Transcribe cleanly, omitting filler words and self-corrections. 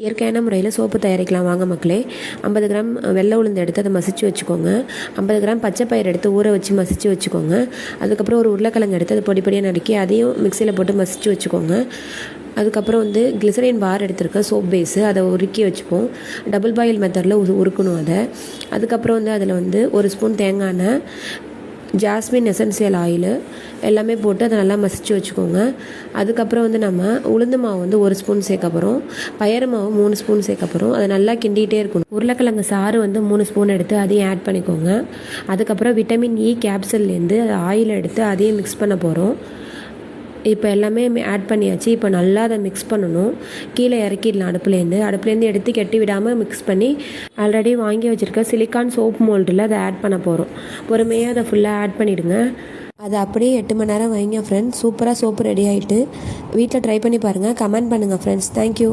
இயற்கையான முறையில் சோப்பு தயாரிக்கலாம் வாங்க மக்களே. 50 கிராம் வெள்ளை உளுந்து எடுத்து அதை மசிச்சு வச்சுக்கோங்க. 50 கிராம் பச்சை பயிர் எடுத்து ஊற வச்சு மசிச்சு வச்சுக்கோங்க. அதுக்கப்புறம் ஒரு உருளைக்கிழங்கு எடுத்து அதை பொடி பொடியாக நறுக்கி அதையும் மிக்சியில் போட்டு மசிச்சு வச்சுக்கோங்க. அதுக்கப்புறம் கிளிசரின் பார் எடுத்துருக்கேன், சோப் பேஸு, அதை உருக்கி வச்சுப்போம். டபுள் பாயில் மெத்தடில் உருக்கணும் அதை. அதுக்கப்புறம் அதில் ஒரு ஸ்பூன் தேங்காய் எண்ணெய், ஜாஸ்மின் எசென்சியல் ஆயில் எல்லாமே போட்டு அதை நல்லா மசிச்சு வச்சுக்கோங்க. அதுக்கப்புறம் நம்ம உளுந்து மாவு 1 ஸ்பூன் சேர்க்க போகிறோம், பயறு மாவு 3 ஸ்பூன் சேர்க்க போகிறோம். அதை நல்லா கிண்டிகிட்டே இருக்கணும். உருளைக்கிழங்கு சாறு 3 ஸ்பூன் எடுத்து அதையும் ஆட் பண்ணிக்கோங்க. அதுக்கப்புறம் விட்டமின் இ கேப்சல்லேருந்து அதை ஆயில் எடுத்து அதையும் மிக்ஸ் பண்ண போகிறோம். இப்போ எல்லாமே ஆட் பண்ணியாச்சு. இப்போ நல்லா அதை மிக்ஸ் பண்ணணும். கீழே இறக்கிடலாம் அடுப்புலேருந்து எடுத்து கெட்டி விடாமல் மிக்ஸ் பண்ணி ஆல்ரெடி வாங்கி வச்சுருக்க சிலிக்கான் சோப் மோல்டில் அதை ஆட் பண்ண போகிறோம். பொறுமையாக அதை ஃபுல்லாக ஆட் பண்ணிவிடுங்க. அதை அப்படியே 8 மணி நேரம் வைங்க ஃப்ரெண்ட்ஸ். சூப்பராக சோப்பு ரெடி ஆகிட்டு வீட்டில் ட்ரை பண்ணி பாருங்கள். கமெண்ட் பண்ணுங்கள் ஃப்ரெண்ட்ஸ். தேங்க்யூ.